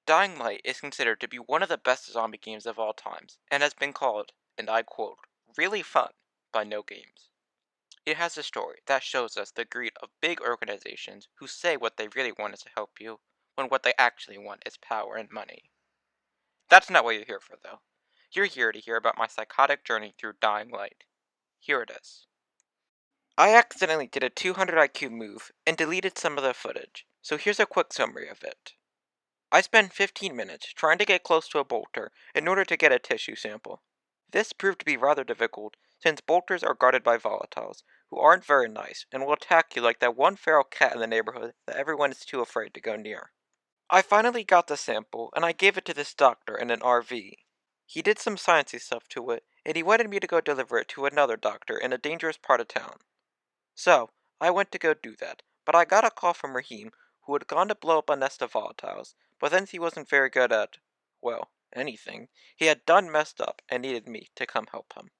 Dying Light is considered to be one of the best zombie games of all times, and has been called, and I quote, really fun by No Games. It has a story that shows us the greed of big organizations who say what they really want is to help you, when what they actually want is power and money. That's not what you're here for, though. You're here to hear about my psychotic journey through Dying Light. Here it is. I accidentally did a 200 IQ move and deleted some of the footage, so here's a quick summary of it. I spent 15 minutes trying to get close to a bolter in order to get a tissue sample. This proved to be rather difficult, since bolters are guarded by volatiles, who aren't very nice and will attack you like that one feral cat in the neighborhood that everyone is too afraid to go near. I finally got the sample, and I gave it to this doctor in an RV. He did some sciencey stuff to it, and he wanted me to go deliver it to another doctor in a dangerous part of town. So, I went to go do that, but I got a call from Raheem, who had gone to blow up a nest of volatiles, but since he wasn't very good at, well, anything, he had done messed up and needed me to come help him.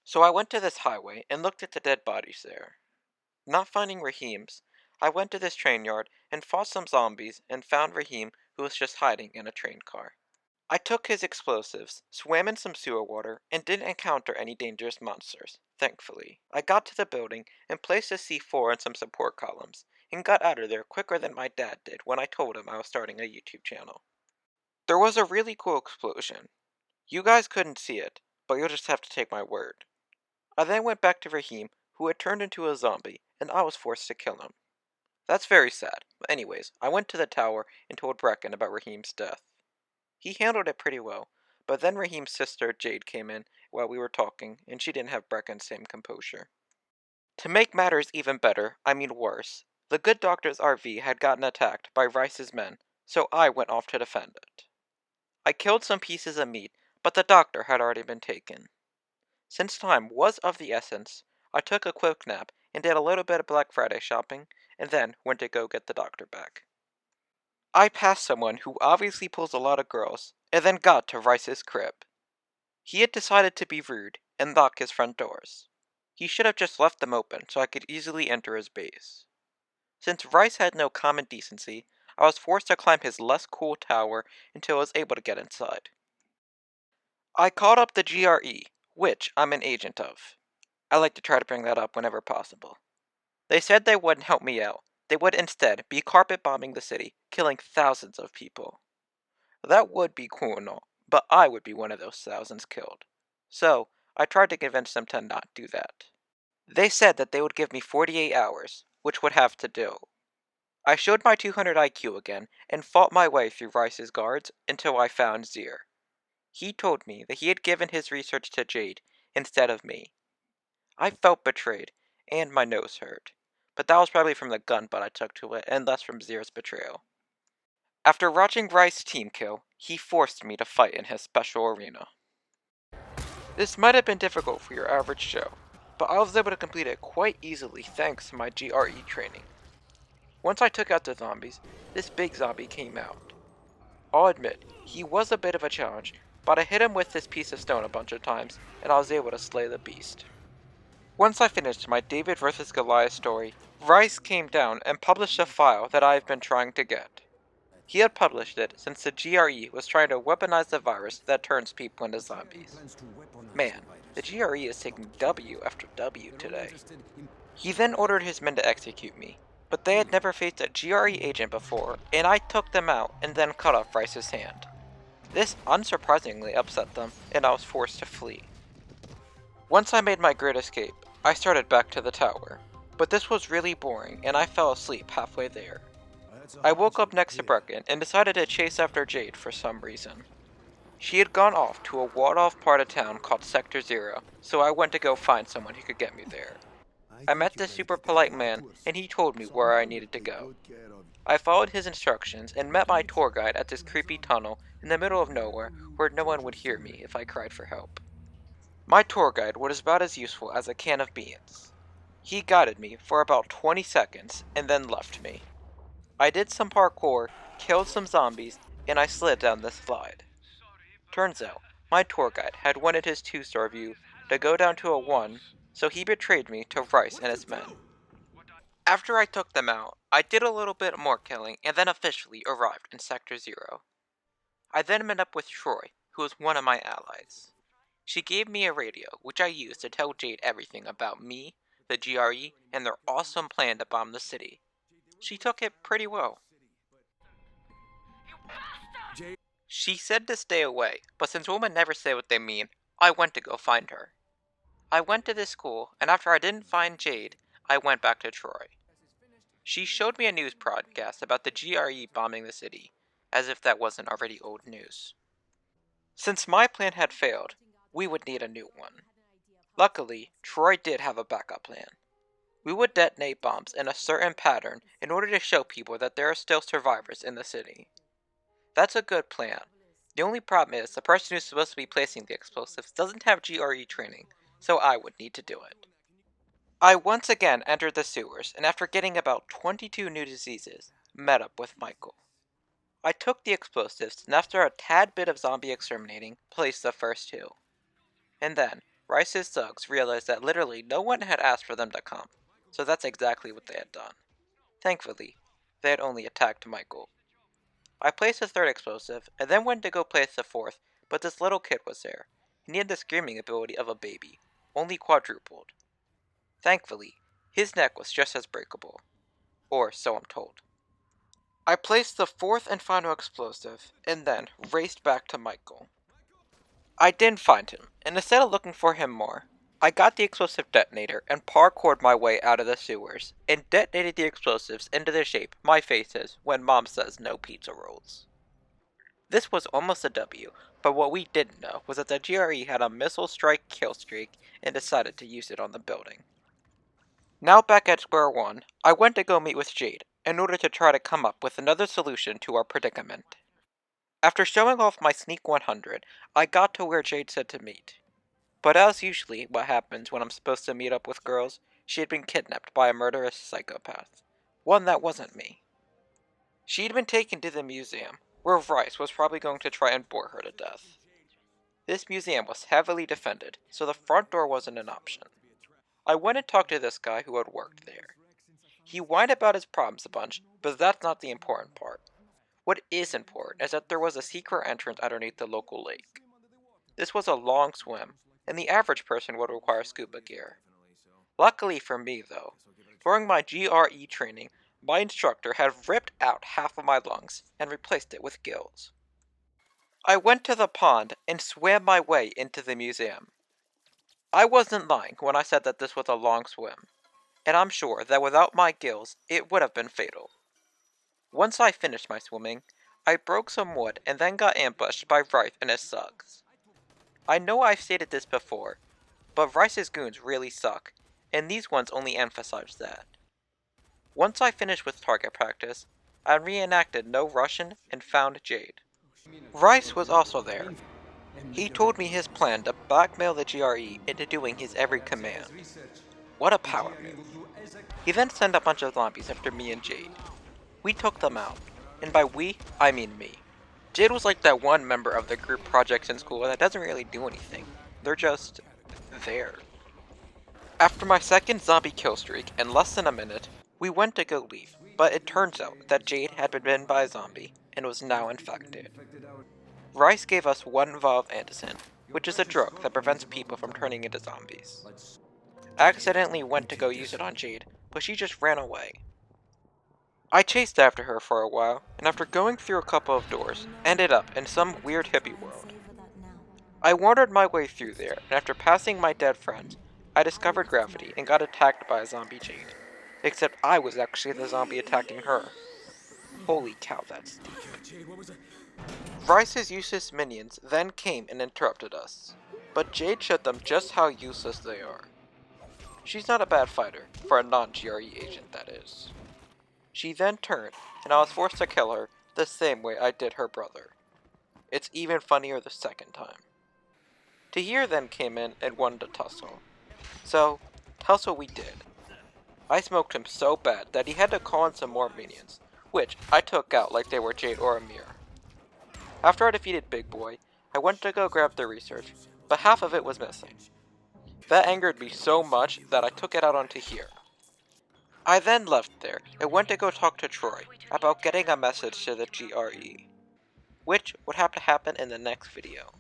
So I went to this highway and looked at the dead bodies there. Not finding Raheem's, I went to this train yard and fought some zombies and found Raheem, who was just hiding in a train car. I took his explosives, swam in some sewer water, and didn't encounter any dangerous monsters, thankfully. I got to the building and placed a C4 in some support columns, and got out of there quicker than my dad did when I told him I was starting a YouTube channel. There was a really cool explosion. You guys couldn't see it, but you'll just have to take my word. I then went back to Raheem, who had turned into a zombie, and I was forced to kill him. That's very sad, but anyways, I went to the tower and told Brecken about Raheem's death. He handled it pretty well, but then Raheem's sister Jade came in while we were talking, and she didn't have Brecken's same composure. To make matters even better, I mean worse, the good doctor's RV had gotten attacked by Rice's men, so I went off to defend it. I killed some pieces of meat, but the doctor had already been taken. Since time was of the essence, I took a quick nap and did a little bit of Black Friday shopping, and then went to go get the doctor back. I passed someone who obviously pulls a lot of girls, and then got to Rice's crib. He had decided to be rude and lock his front doors. He should have just left them open so I could easily enter his base. Since Rice had no common decency, I was forced to climb his less cool tower until I was able to get inside. I called up the GRE, which I'm an agent of. I like to try to bring that up whenever possible. They said they wouldn't help me out. They would instead be carpet bombing the city, killing thousands of people. That would be cool and all, but I would be one of those thousands killed. So, I tried to convince them to not do that. They said that they would give me 48 hours, which would have to do. I showed my 200 IQ again, and fought my way through Rice's guards until I found Zier. He told me that he had given his research to Jade instead of me. I felt betrayed, and my nose hurt, but that was probably from the gun butt I took to it, and less from Zier's betrayal. After watching Rice team kill, he forced me to fight in his special arena. This might have been difficult for your average show, but I was able to complete it quite easily thanks to my GRE training. Once I took out the zombies, this big zombie came out. I'll admit, he was a bit of a challenge, but I hit him with this piece of stone a bunch of times, and I was able to slay the beast. Once I finished my David vs. Goliath story, Rice came down and published a file that I have been trying to get. He had published it since the GRE was trying to weaponize the virus that turns people into zombies. Man, the GRE is taking W after W today. He then ordered his men to execute me, but they had never faced a GRE agent before, and I took them out and then cut off Rice's hand. This unsurprisingly upset them, and I was forced to flee. Once I made my great escape, I started back to the tower, but this was really boring and I fell asleep halfway there. I woke up next to Brecken and decided to chase after Jade for some reason. She had gone off to a walled-off part of town called Sector 0, so I went to go find someone who could get me there. I met this super polite man, and he told me where I needed to go. I followed his instructions and met my tour guide at this creepy tunnel in the middle of nowhere where no one would hear me if I cried for help. My tour guide was about as useful as a can of beans. He guided me for about 20 seconds and then left me. I did some parkour, killed some zombies, and I slid down this slide. Turns out, my tour guide had wanted his 2-star view to go down to a 1, so he betrayed me to Rice and his men. After I took them out, I did a little bit more killing and then officially arrived in Sector 0. I then met up with Troy, who was one of my allies. She gave me a radio, which I used to tell Jade everything about me, the GRE, and their awesome plan to bomb the city. She took it pretty well. She said to stay away, but since women never say what they mean, I went to go find her. I went to this school, and after I didn't find Jade, I went back to Troy. She showed me a news broadcast about the GRE bombing the city, as if that wasn't already old news. Since my plan had failed, we would need a new one. Luckily, Troy did have a backup plan. We would detonate bombs in a certain pattern in order to show people that there are still survivors in the city. That's a good plan. The only problem is the person who's supposed to be placing the explosives doesn't have GRE training, so I would need to do it. I once again entered the sewers, and after getting about 22 new diseases, met up with Michael. I took the explosives, and after a tad bit of zombie exterminating, placed the first two. And then, Rice's thugs realized that literally no one had asked for them to come, so that's exactly what they had done. Thankfully, they had only attacked Michael. I placed the third explosive, and then went to go place the fourth, but this little kid was there, and he had the screaming ability of a baby, only quadrupled. Thankfully, his neck was just as breakable. Or so I'm told. I placed the fourth and final explosive, and then raced back to Michael. I didn't find him, and instead of looking for him more, I got the explosive detonator and parkoured my way out of the sewers, and detonated the explosives into the shape my face is when Mom says no pizza rolls. This was almost a W, but what we didn't know was that the GRE had a missile strike kill streak and decided to use it on the building. Now back at square one, I went to go meet with Jade in order to try to come up with another solution to our predicament. After showing off my Sneak 100, I got to where Jade said to meet. But as usually what happens when I'm supposed to meet up with girls, she had been kidnapped by a murderous psychopath. One that wasn't me. She'd been taken to the museum, where Rice was probably going to try and bore her to death. This museum was heavily defended, so the front door wasn't an option. I went and talked to this guy who had worked there. He whined about his problems a bunch, but that's not the important part. What is important is that there was a secret entrance underneath the local lake. This was a long swim, and the average person would require scuba gear. Luckily for me, though, during my GRE training, my instructor had ripped out half of my lungs and replaced it with gills. I went to the pond and swam my way into the museum. I wasn't lying when I said that this was a long swim, and I'm sure that without my gills, it would have been fatal. Once I finished my swimming, I broke some wood and then got ambushed by Rice and his thugs. I know I've stated this before, but Rice's goons really suck, and these ones only emphasize that. Once I finished with target practice, I reenacted No Russian and found Jade. Rice was also there. He told me his plan to blackmail the GRE into doing his every command. What a power move. He then sent a bunch of zombies after me and Jade. We took them out, and by we, I mean me. Jade was like that one member of the group projects in school that doesn't really do anything. They're just there. After my second zombie kill streak in less than a minute, we went to go leave, but it turns out that Jade had been bitten by a zombie and was now infected. Rice gave us one vial of antisin, which is a drug that prevents people from turning into zombies. I accidentally went to go use it on Jade, but she just ran away. I chased after her for a while, and after going through a couple of doors, ended up in some weird hippie world. I wandered my way through there, and after passing my dead friends, I discovered gravity and got attacked by a zombie Jade. Except I was actually the zombie attacking her. Holy cow, that's deep. Rice's useless minions then came and interrupted us, but Jade showed them just how useless they are. She's not a bad fighter, for a non-GRE agent that is. She then turned, and I was forced to kill her the same way I did her brother. It's even funnier the second time. Tahir then came in and wanted to tussle. So, tussle we did. I smoked him so bad that he had to call in some more minions, which I took out like they were Jade or Amir. After I defeated Big Boy, I went to go grab the research, but half of it was missing. That angered me so much that I took it out on Tahir. I then left there and went to go talk to Troy about getting a message to the GRE. which would have to happen in the next video.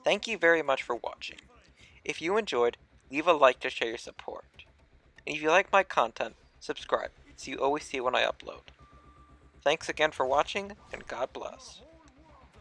Thank you very much for watching. If you enjoyed, leave a like to show your support. And if you like my content, subscribe so you always see when I upload. Thanks again for watching, and God bless.